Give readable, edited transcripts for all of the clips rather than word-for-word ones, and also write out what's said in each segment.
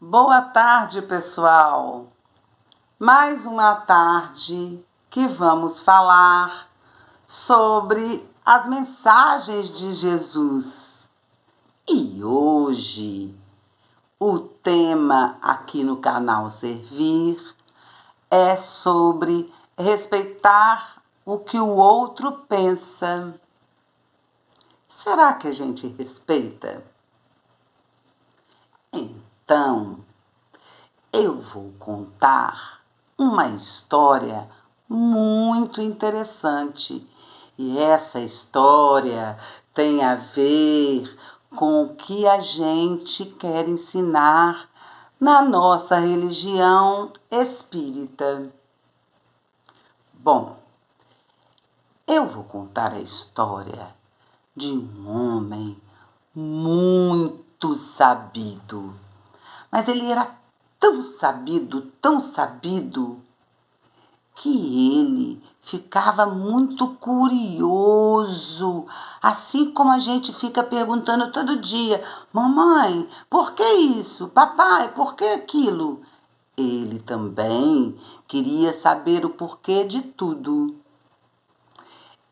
Boa tarde, pessoal. Mais uma tarde que vamos falar sobre as mensagens de Jesus. E hoje o tema aqui no canal Servir é sobre respeitar o que o outro pensa. Será que a gente respeita? Então, eu vou contar uma história muito interessante. E essa história tem a ver com o que a gente quer ensinar na nossa religião espírita. Bom, eu vou contar a história de um homem muito sabido. Mas ele era tão sabido, que ele ficava muito curioso, assim como a gente fica perguntando todo dia: mamãe, por que isso? Papai, por que aquilo? Ele também queria saber o porquê de tudo.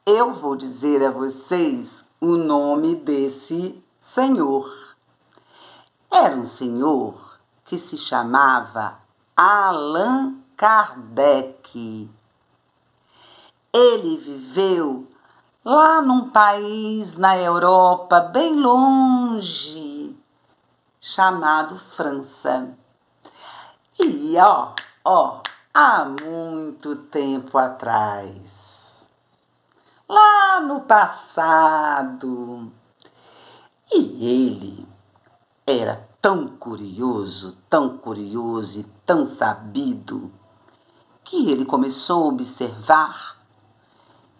Eu vou dizer a vocês o nome desse senhor. Era um senhor que se chamava Allan Kardec. Ele viveu lá num país na Europa, bem longe, chamado França. E há muito tempo atrás, lá no passado, e ele era tão curioso e tão sabido, que ele começou a observar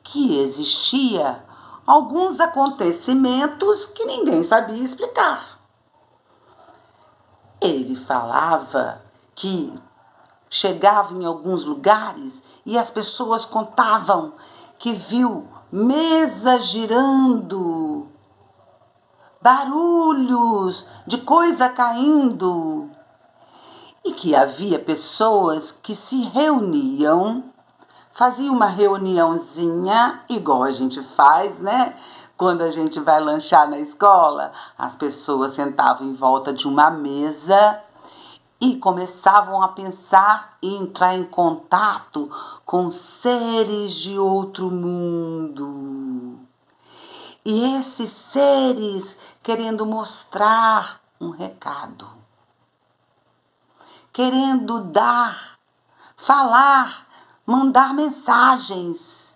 que existia alguns acontecimentos que ninguém sabia explicar. Ele falava que chegava em alguns lugares e as pessoas contavam que viu mesas girando, barulhos de coisa caindo, e que havia pessoas que se reuniam, faziam uma reuniãozinha, igual a gente faz, né? Quando a gente vai lanchar na escola, as pessoas sentavam em volta de uma mesa e começavam a pensar e entrar em contato com seres de outro mundo. E esses seres querendo mostrar um recado, querendo dar, falar, mandar mensagens.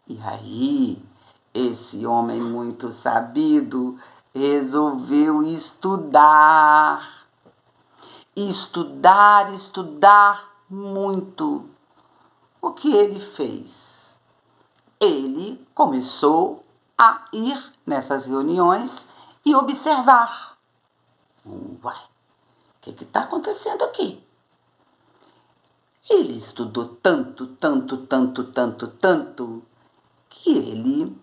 E aí, esse homem muito sabido resolveu estudar muito. O que ele fez? Ele começou a ir nessas reuniões e observar. Uai, o que está acontecendo aqui? Ele estudou tanto, que ele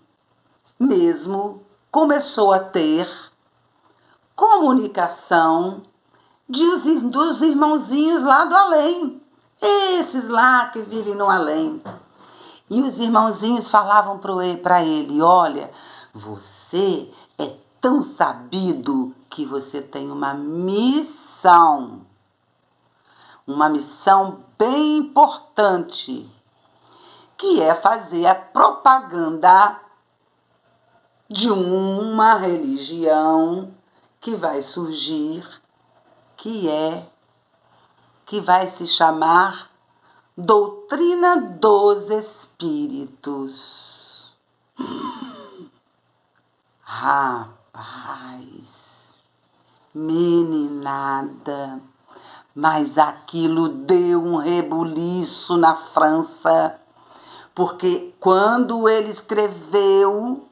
mesmo começou a ter comunicação dos irmãozinhos lá do além. Esses lá que vivem no além. E os irmãozinhos falavam para ele: olha, você é tão sabido que você tem uma missão bem importante, que é fazer a propaganda de uma religião que vai surgir, que vai se chamar Doutrina dos Espíritos. Rapaz, meninada, mas aquilo deu um rebuliço na França, porque quando ele escreveu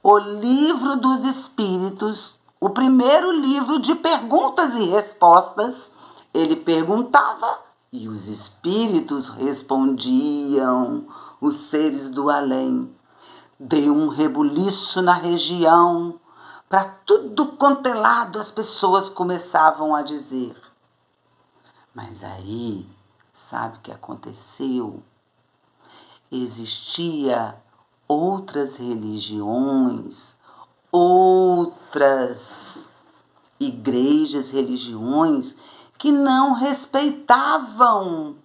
o Livro dos Espíritos, o primeiro livro de perguntas e respostas, ele perguntava e os espíritos respondiam, os seres do além. Deu um rebuliço na região, para tudo quanto é lado as pessoas começavam a dizer. Mas aí, sabe o que aconteceu? Existia outras religiões, outras igrejas, religiões que não respeitavam.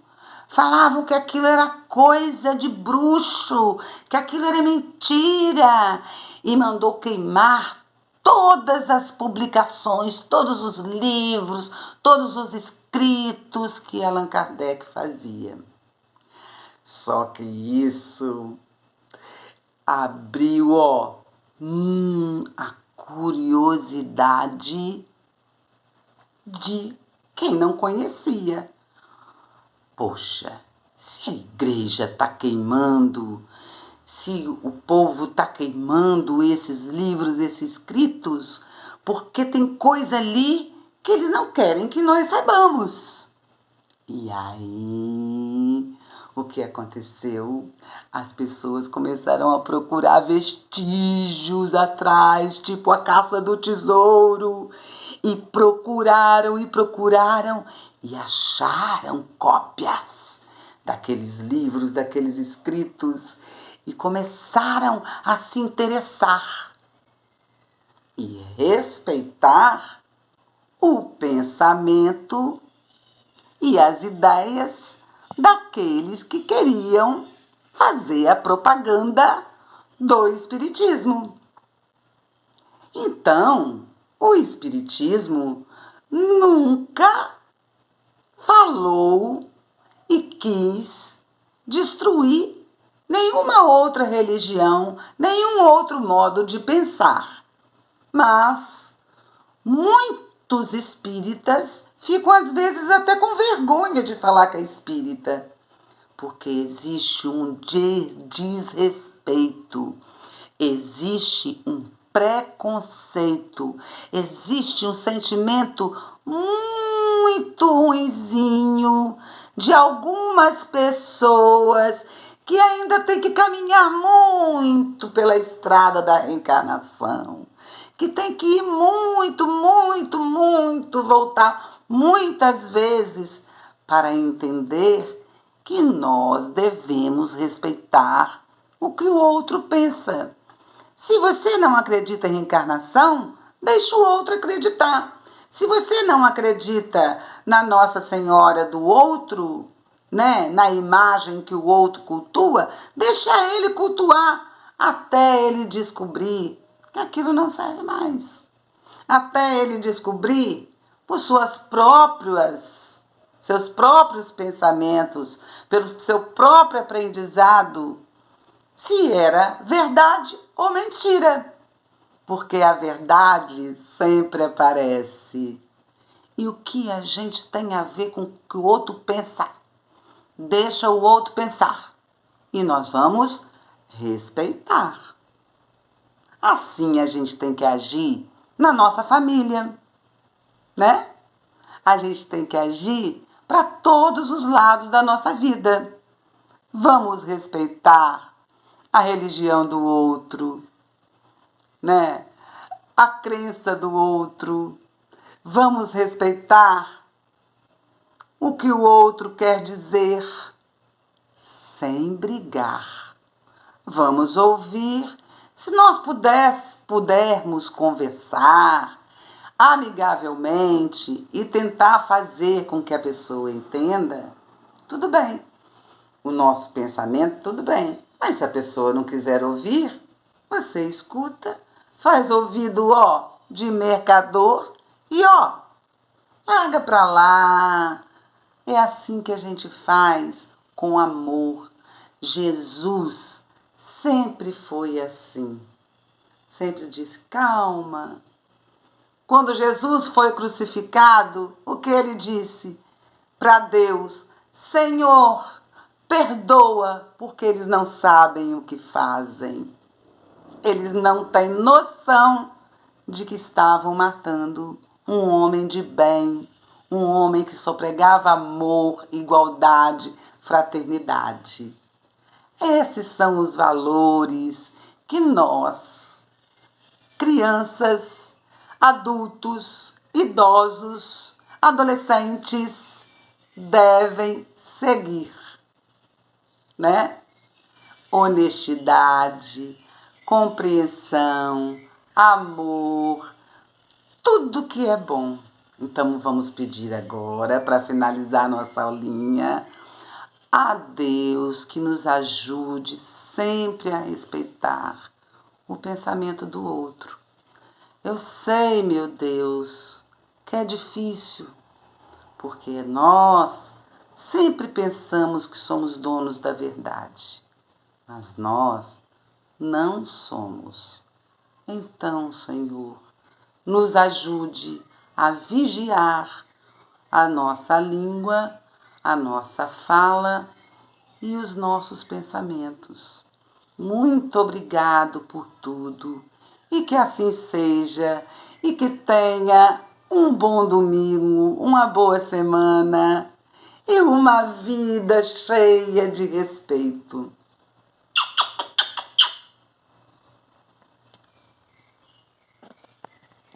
Falavam que aquilo era coisa de bruxo, que aquilo era mentira. E mandou queimar todas as publicações, todos os livros, todos os escritos que Allan Kardec fazia. Só que isso abriu, a curiosidade de quem não conhecia. Poxa, se a igreja está queimando, se o povo está queimando esses livros, esses escritos, porque tem coisa ali que eles não querem que nós saibamos. E aí, o que aconteceu? As pessoas começaram a procurar vestígios atrás, tipo a caça do tesouro, e procuraram e acharam cópias daqueles livros, daqueles escritos, e começaram a se interessar e respeitar o pensamento e as ideias daqueles que queriam fazer a propaganda do Espiritismo. Então, o Espiritismo nunca falou e quis destruir nenhuma outra religião, nenhum outro modo de pensar. Mas muitos espíritas ficam às vezes até com vergonha de falar que é espírita, porque existe um desrespeito, existe um preconceito, existe um sentimento muito ruinzinho de algumas pessoas que ainda tem que caminhar muito pela estrada da reencarnação, que tem que ir muito, muito, muito, voltar muitas vezes para entender que nós devemos respeitar o que o outro pensa. Se você não acredita em reencarnação, deixa o outro acreditar. Se você não acredita na Nossa Senhora do outro, né, na imagem que o outro cultua, deixa ele cultuar até ele descobrir que aquilo não serve mais. Até ele descobrir por seus próprios pensamentos, pelo seu próprio aprendizado, se era verdade ou mentira. Porque a verdade sempre aparece. E o que a gente tem a ver com o que o outro pensa? Deixa o outro pensar. E nós vamos respeitar. Assim a gente tem que agir na nossa família, né? A gente tem que agir para todos os lados da nossa vida. Vamos respeitar a religião do outro, né? A crença do outro. Vamos respeitar o que o outro quer dizer sem brigar. Vamos ouvir. Se nós pudermos conversar amigavelmente e tentar fazer com que a pessoa entenda, tudo bem. O nosso pensamento, tudo bem. Mas se a pessoa não quiser ouvir, você escuta, faz ouvido, de mercador e, larga pra lá. É assim que a gente faz com amor. Jesus sempre foi assim. Sempre disse, calma. Quando Jesus foi crucificado, o que ele disse para Deus? Senhor, perdoa, porque eles não sabem o que fazem. Eles não têm noção de que estavam matando um homem de bem, um homem que só pregava amor, igualdade, fraternidade. Esses são os valores que nós crianças, adultos, idosos, adolescentes devem seguir, né? Honestidade, compreensão, amor, tudo que é bom. Então vamos pedir agora, para finalizar nossa aulinha, a Deus que nos ajude sempre a respeitar o pensamento do outro. Eu sei, meu Deus, que é difícil, porque nós sempre pensamos que somos donos da verdade, mas nós não somos. Então, Senhor, nos ajude a vigiar a nossa língua, a nossa fala e os nossos pensamentos. Muito obrigado por tudo e que assim seja e que tenha um bom domingo, uma boa semana e uma vida cheia de respeito.